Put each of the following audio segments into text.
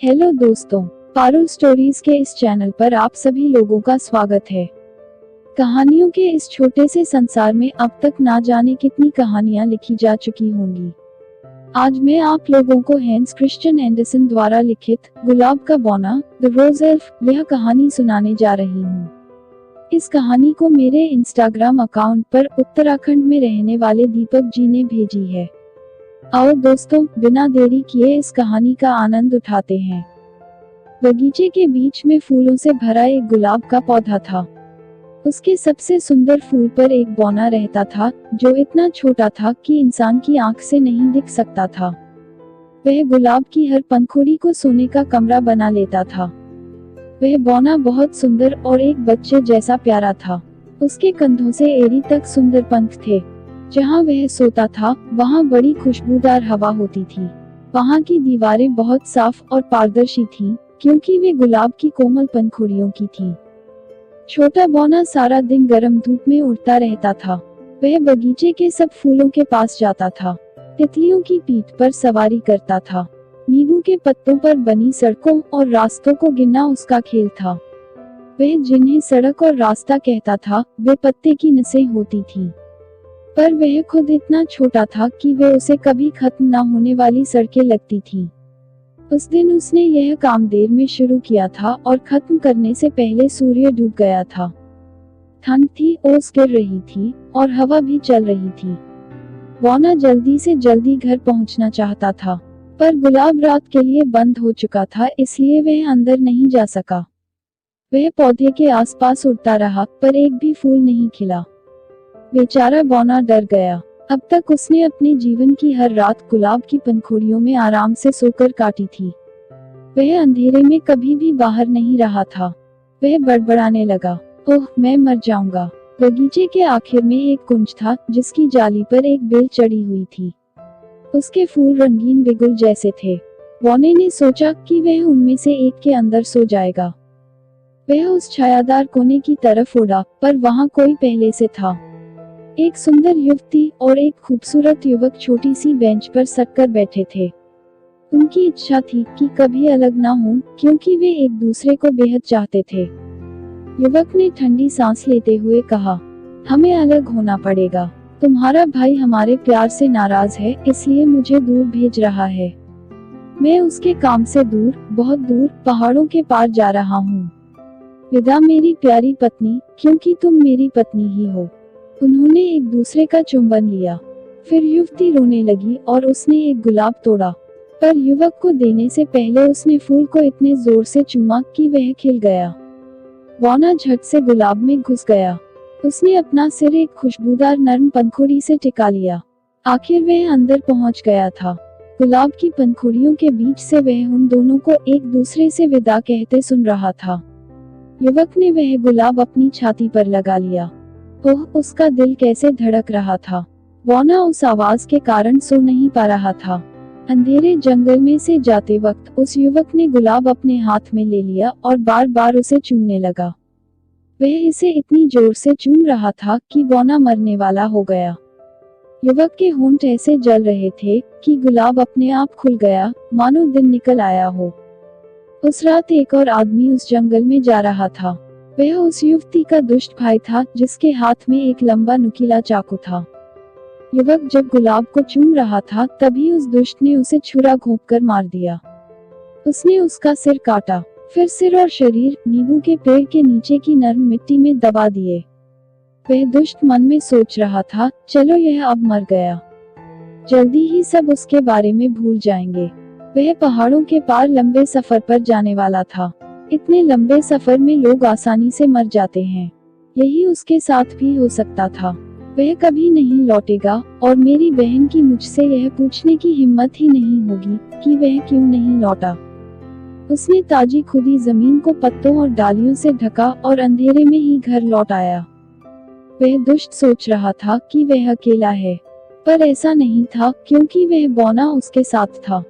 Hello दोस्तों, Parul stories के इस चैनल पर आप सभी लोगों का स्वागत है। कहानियों के इस छोटे से संसार में अब तक ना जाने कितनी कहानियां लिखी जा चुकी होंगी। आज मैं आप लोगों को हैंस क्रिश्चियन एंडरसन द्वारा लिखित गुलाब का बौना द रोज एल्फ यह कहानी सुनाने जा रही हूँ। इस कहानी को मेरे इंस्टाग्राम अकाउंट पर उत्तराखंड में रहने वाले दीपक जी ने भेजी है। आओ दोस्तों, बिना देरी किए इस कहानी का आनंद उठाते हैं। बगीचे के बीच में फूलों से भरा एक गुलाब का पौधा था। उसके सबसे सुंदर फूल पर एक बौना रहता था जो इतना छोटा था कि इंसान की आंख से नहीं दिख सकता था। वह गुलाब की हर पंखुड़ी को सोने का कमरा बना लेता था। वह बौना बहुत सुंदर और एक बच्चे जैसा प्यारा था। उसके कंधों से एड़ी तक सुंदर पंख थे। जहाँ वह सोता था वहाँ बड़ी खुशबूदार हवा होती थी। वहाँ की दीवारें बहुत साफ और पारदर्शी थीं, क्योंकि वे गुलाब की कोमल पंखुड़ियों की थीं। छोटा बौना सारा दिन गर्म धूप में उड़ता रहता था। वह बगीचे के सब फूलों के पास जाता था, तितलियों की पीठ पर सवारी करता था। नींबू के पत्तों पर बनी सड़कों और रास्तों को गिनना उसका खेल था। वह जिन्हें सड़क और रास्ता कहता था वे पत्ते की नसें होती थीं। पर वह खुद इतना छोटा था कि वह उसे कभी खत्म न होने वाली सड़कें लगती थीं। उस दिन उसने यह काम देर में शुरू किया था और खत्म करने से पहले सूर्य डूब गया था। ठंड थी, ओस गिर रही थी और हवा भी चल रही थी। बौना जल्दी से जल्दी घर पहुंचना चाहता था, पर गुलाब रात के लिए बंद हो चुका था, इसलिए वह अंदर नहीं जा सका। वह पौधे के आसपास उड़ता रहा, पर एक भी फूल नहीं खिला। बेचारा बौना डर गया। अब तक उसने अपने जीवन की हर रात गुलाब की पंखुड़ियों में आराम से सोकर काटी थी। वह अंधेरे में कभी भी बाहर नहीं रहा था। वह बड़बड़ाने लगा, ओह मैं मर जाऊंगा। बगीचे के आखिर में एक कुंज था जिसकी जाली पर एक बेल चढ़ी हुई थी। उसके फूल रंगीन बिगुल जैसे थे। बौने ने सोचा कि वह उनमें से एक के अंदर सो जाएगा। वह उस छायादार कोने की तरफ उड़ा, पर वहां कोई पहले से था। एक सुंदर युवती और एक खूबसूरत युवक छोटी सी बेंच पर सटकर बैठे थे। उनकी इच्छा थी कि कभी अलग ना हो, क्योंकि वे एक दूसरे को बेहद चाहते थे। युवक ने ठंडी सांस लेते हुए कहा, हमें अलग होना पड़ेगा। तुम्हारा भाई हमारे प्यार से नाराज है, इसलिए मुझे दूर भेज रहा है। मैं उसके काम से दूर, बहुत दूर, पहाड़ों के पार जा रहा हूँ। विदा मेरी प्यारी पत्नी, क्योंकि तुम मेरी पत्नी ही हो। उन्होंने एक दूसरे का चुंबन लिया। फिर युवती रोने लगी और उसने एक गुलाब तोड़ा, पर युवक को देने से पहले उसने फूल को इतने जोर से चूमा कि वह खिल गया। बौना झट से गुलाब में घुस गया। उसने अपना सिर एक खुशबूदार नरम पंखुड़ी से टिका लिया। आखिर वह अंदर पहुंच गया था। गुलाब की पंखुड़ियों के बीच से वह उन दोनों को एक दूसरे से विदा कहते सुन रहा था। युवक ने वह गुलाब अपनी छाती पर लगा लिया। ओह, उसका दिल कैसे धड़क रहा था। बौना उस आवाज के कारण सो नहीं पा रहा था। अंधेरे जंगल में से जाते वक्त उस युवक ने गुलाब अपने हाथ में ले लिया और बार बार उसे चूमने लगा। वह इसे इतनी जोर से चूम रहा था कि बौना मरने वाला हो गया। युवक के होंठ ऐसे जल रहे थे कि गुलाब अपने आप खुल गया, मानो दिन निकल आया हो। उस रात एक और आदमी उस जंगल में जा रहा था। वह उस युवती का दुष्ट भाई था जिसके हाथ में एक लंबा नुकीला चाकू था। युवक जब गुलाब को चूम रहा था तभी उस दुष्ट ने उसे छुरा घोंपकर मार दिया। उसने उसका सिर काटा, फिर सिर और शरीर नींबू के पेड़ के नीचे की नरम मिट्टी में दबा दिए। वह दुष्ट मन में सोच रहा था, चलो यह अब मर गया, जल्दी ही सब उसके बारे में भूल जाएंगे। वह पहाड़ों के पार लंबे सफर पर जाने वाला था। इतने लंबे सफर में लोग आसानी से मर जाते हैं। यही उसके साथ भी हो सकता था। वह कभी नहीं लौटेगा और मेरी बहन की मुझसे यह पूछने की हिम्मत ही नहीं होगी कि वह क्यों नहीं लौटा। उसने ताजी खुदी जमीन को पत्तों और डालियों से ढका और अंधेरे में ही घर लौट आया। वह दुष्ट सोच रहा था कि वह अकेला है, पर ऐसा नहीं था, क्योंकि वह बौना उसके साथ था।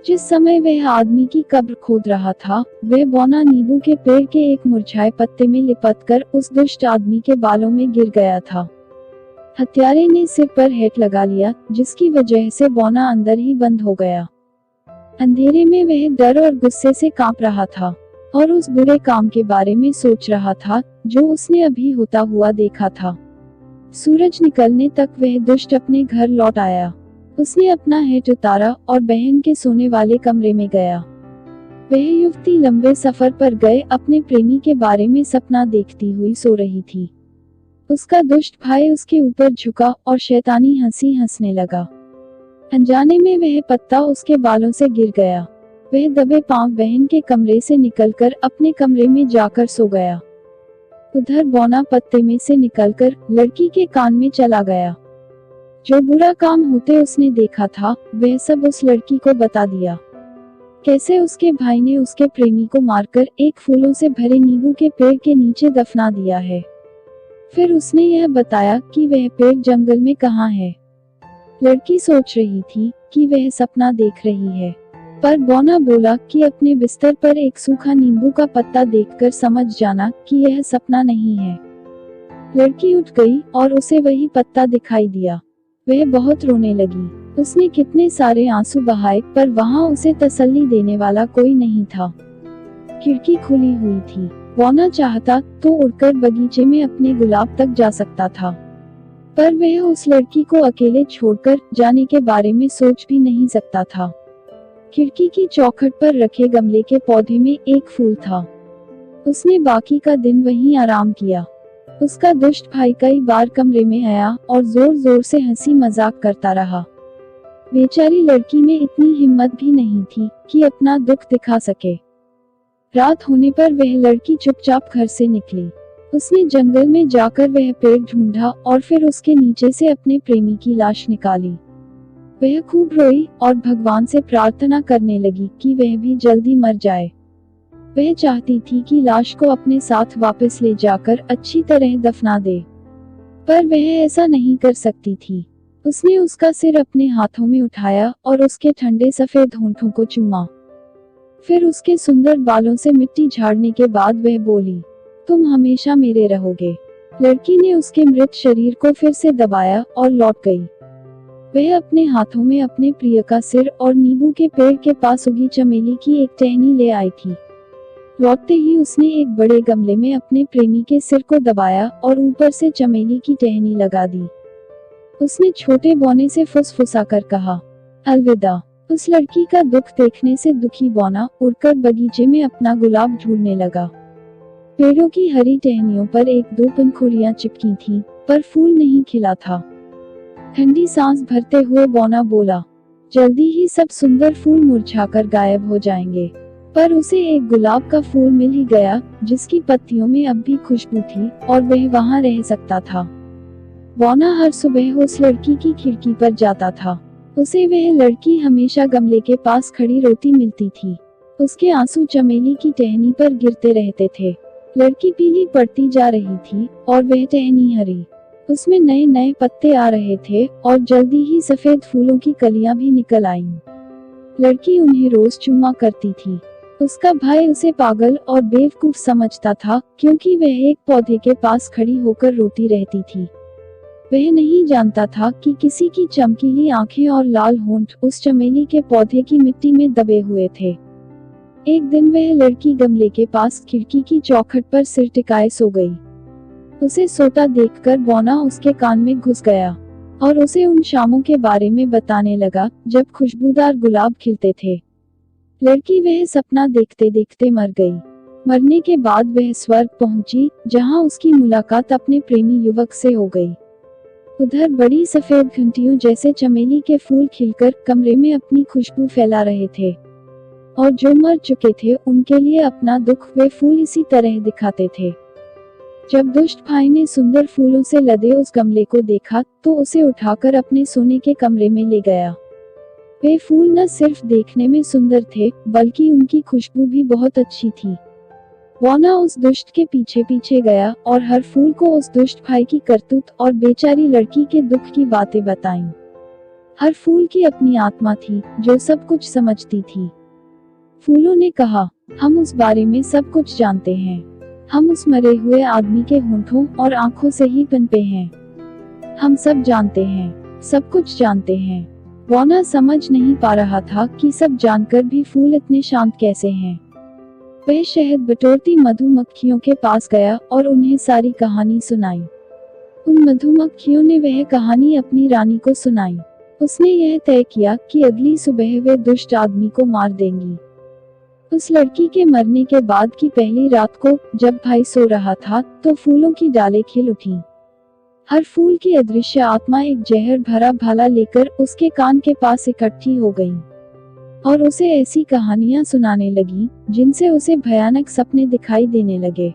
जिस समय वह आदमी की कब्र खोद रहा था, वह बौना नींबू के पेड़ के एक मुरझाए पत्ते में लिपटकर उस दुष्ट आदमी के बालों में गिर गया था। हत्यारे ने सिर पर हेट लगा लिया, जिसकी वजह से बौना अंदर ही बंद हो गया। अंधेरे में वह डर और गुस्से से कांप रहा था और उस बुरे काम के बारे में सोच रहा था जो उसने अभी होता हुआ देखा था। सूरज निकलने तक वह दुष्ट अपने घर लौट आया। उसने अपना हेट उतारा और बहन के सोने वाले कमरे में गया। वह युवती लंबे सफर पर गए अपने प्रेमी के बारे में सपना देखती हुई सो रही थी। उसका दुष्ट भाई उसके ऊपर झुका और शैतानी हंसी हंसने लगा। अनजाने में वह पत्ता उसके बालों से गिर गया। वह दबे पांव बहन के कमरे से निकलकर अपने कमरे में जाकर सो गया। उधर बौना पत्ते में से निकलकर लड़की के कान में चला गया। जो बुरा काम होते उसने देखा था वह सब उस लड़की को बता दिया। कैसे उसके भाई ने उसके प्रेमी को मारकर एक फूलों से भरे नींबू के पेड़ के नीचे दफना दिया है। फिर उसने यह बताया कि वह पेड़ जंगल में कहाँ है। लड़की सोच रही थी कि वह सपना देख रही है, पर बौना बोला कि अपने बिस्तर पर एक सूखा नींबू का पत्ता देखकर समझ जाना कि यह सपना नहीं है। लड़की उठ गई और उसे वही पत्ता दिखाई दिया। वह बहुत रोने लगी। उसने कितने सारे आंसू बहाए पर वहां उसे तसल्ली देने वाला कोई नहीं था। खिड़की खुली हुई थी। बौना चाहता तो उड़कर बगीचे में अपने गुलाब तक जा सकता था, पर वह उस लड़की को अकेले छोड़कर जाने के बारे में सोच भी नहीं सकता था। खिड़की की चौखट पर रखे गमले के पौधे में एक फूल था। उसने बाकी का दिन वहीं आराम किया। उसका दुष्ट भाई कई बार कमरे में आया और जोर जोर से हंसी मजाक करता रहा। बेचारी लड़की में इतनी हिम्मत भी नहीं थी कि अपना दुख दिखा सके। रात होने पर वह लड़की चुपचाप घर से निकली। उसने जंगल में जाकर वह पेड़ ढूंढा और फिर उसके नीचे से अपने प्रेमी की लाश निकाली। वह खूब रोई और भगवान से प्रार्थना करने लगी कि वह भी जल्दी मर जाए। वह चाहती थी कि लाश को अपने साथ वापस ले जाकर अच्छी तरह दफना दे, पर वह ऐसा नहीं कर सकती थी। उसने उसका सिर अपने हाथों में उठाया और उसके ठंडे सफेद होंठों को चूमा। फिर उसके सुंदर बालों से मिट्टी झाड़ने के बाद वह बोली, तुम हमेशा मेरे रहोगे। लड़की ने उसके मृत शरीर को फिर से दबाया और लौट गई। वह अपने हाथों में अपने प्रिय का सिर और नींबू के पेड़ के पास उगी चमेली की एक टहनी ले आई थी। लौटते ही उसने एक बड़े गमले में अपने प्रेमी के सिर को दबाया और ऊपर से चमेली की टहनी लगा दी। उसने छोटे बौने से फुसफुसाकर कहा, अलविदा। उस लड़की का दुख देखने से दुखी बौना उड़कर बगीचे में अपना गुलाब ढूंढने लगा। पेड़ों की हरी टहनियों पर एक दो पंखुड़ियां चिपकी थीं, पर फूल नहीं खिला था। ठंडी सांस भरते हुए बौना बोला, जल्दी ही सब सुंदर फूल मुरझाकर गायब हो जाएंगे। पर उसे एक गुलाब का फूल मिल ही गया जिसकी पत्तियों में अब भी खुशबू थी और वह वहां रह सकता था। बौना हर सुबह उस लड़की की खिड़की पर जाता था। उसे वह लड़की हमेशा गमले के पास खड़ी रोती मिलती थी। उसके आंसू चमेली की टहनी पर गिरते रहते थे। लड़की पीली पड़ती जा रही थी और वह टहनी हरी। उसमें नए नए पत्ते आ रहे थे और जल्दी ही सफेद फूलों की कलियां भी निकल आईं। लड़की उन्हें रोज चूमा करती थी। उसका भाई उसे पागल और बेवकूफ समझता था क्योंकि वह एक पौधे के पास खड़ी होकर रोती रहती थी। वह नहीं जानता था कि किसी की चमकीली आंखें और लाल होंठ उस चमेली के पौधे की मिट्टी में दबे हुए थे। एक दिन वह लड़की गमले के पास खिड़की की चौखट पर सिर टिकाए सो गई। उसे सोता देखकर बौना उसके कान में घुस गया और उसे उन शामों के बारे में बताने लगा जब खुशबूदार गुलाब खिलते थे। लड़की वह सपना देखते देखते मर गई। मरने के बाद वह स्वर्ग पहुंची जहां उसकी मुलाकात अपने प्रेमी युवक से हो गई। उधर बड़ी सफेद घंटियों जैसे चमेली के फूल खिलकर कमरे में अपनी खुशबू फैला रहे थे और जो मर चुके थे उनके लिए अपना दुख वे फूल इसी तरह दिखाते थे। जब दुष्ट भाई ने सुंदर फूलों से लदे उस गमले को देखा तो उसे उठाकर अपने सोने के कमरे में ले गया। वे फूल न सिर्फ देखने में सुंदर थे बल्कि उनकी खुशबू भी बहुत अच्छी थी। बौना उस दुष्ट के पीछे पीछे गया और हर फूल को उस दुष्ट भाई की करतूत और बेचारी लड़की के दुख की बातें बताईं। हर फूल की अपनी आत्मा थी जो सब कुछ समझती थी। फूलों ने कहा, हम उस बारे में सब कुछ जानते हैं। हम उस मरे हुए आदमी के होंठों और आंखों से ही पनपे हैं। हम सब जानते हैं, सब कुछ जानते हैं। बोना समझ नहीं पा रहा था कि सब जानकर भी फूल इतने शांत कैसे हैं। वह शहद बटोरती मधुमक्खियों के पास गया और उन्हें सारी कहानी सुनाई। उन मधुमक्खियों ने वह कहानी अपनी रानी को सुनाई। उसने यह तय किया कि अगली सुबह वे दुष्ट आदमी को मार देंगी। उस लड़की के मरने के बाद की पहली रात को जब भाई सो रहा था तो फूलों की डालें खिल उठी। हर फूल की अदृश्य आत्मा एक जहर भरा भाला लेकर उसके कान के पास इकट्ठी हो गई और उसे ऐसी कहानियां सुनाने लगी जिनसे उसे भयानक सपने दिखाई देने लगे।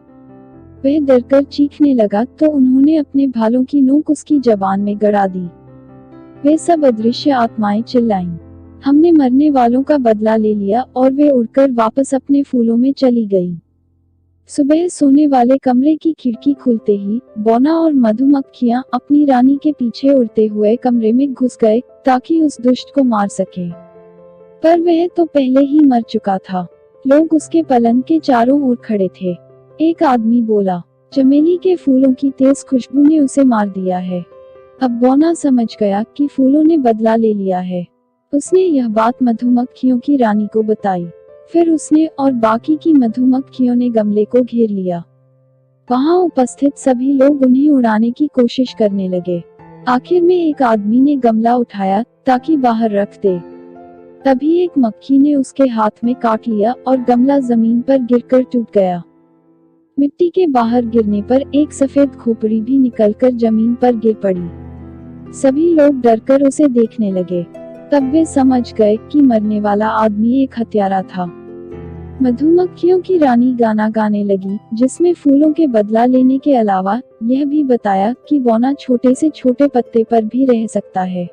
वह डरकर चीखने लगा तो उन्होंने अपने भालों की नोक उसकी जबान में गड़ा दी। वे सब अदृश्य आत्माएं चिल्लाईं, हमने मरने वालों का बदला ले लिया, और वे उड़कर वापस अपने फूलों में चली गईं। सुबह सोने वाले कमरे की खिड़की खुलते ही बोना और मधुमक्खियां अपनी रानी के पीछे उड़ते हुए कमरे में घुस गए ताकि उस दुष्ट को मार सके। पर वह तो पहले ही मर चुका था। लोग उसके पलंग के चारों ओर खड़े थे। एक आदमी बोला, चमेली के फूलों की तेज खुशबू ने उसे मार दिया है। अब बोना समझ गया कि फूलों ने बदला ले लिया है। उसने यह बात मधुमक्खियों की रानी को बताई। फिर उसने और बाकी की मधुमक्खियों ने गमले को घेर लिया। वहां उपस्थित सभी लोग उन्हें उड़ाने की कोशिश करने लगे। आखिर में एक आदमी ने गमला उठाया ताकि बाहर रख दे। तभी एक मक्खी ने उसके हाथ में काट लिया और गमला जमीन पर गिरकर टूट गया। मिट्टी के बाहर गिरने पर एक सफेद खोपड़ी भी निकलकर जमीन पर गिर पड़ी। सभी लोग डरकर उसे देखने लगे। तब वे समझ गए कि मरने वाला आदमी एक हत्यारा था। मधुमक्खियों की रानी गाना गाने लगी जिसमें फूलों के बदला लेने के अलावा यह भी बताया कि बोना छोटे से छोटे पत्ते पर भी रह सकता है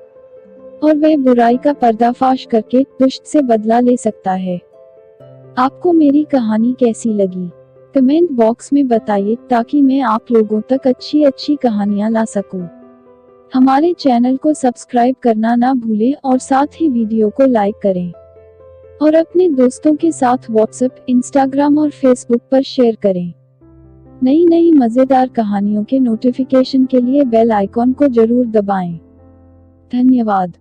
और वह बुराई का पर्दाफाश करके दुष्ट से बदला ले सकता है। आपको मेरी कहानी कैसी लगी? कमेंट बॉक्स में बताइए ताकि मैं आप लोगों तक अच्छी अच्छी कहानियां ला सकूं। हमारे चैनल को सब्सक्राइब करना ना भूलें और साथ ही वीडियो को लाइक करें और अपने दोस्तों के साथ व्हाट्सएप, इंस्टाग्राम और फेसबुक पर शेयर करें। नई नई मजेदार कहानियों के नोटिफिकेशन के लिए बेल आइकॉन को जरूर दबाएं। धन्यवाद।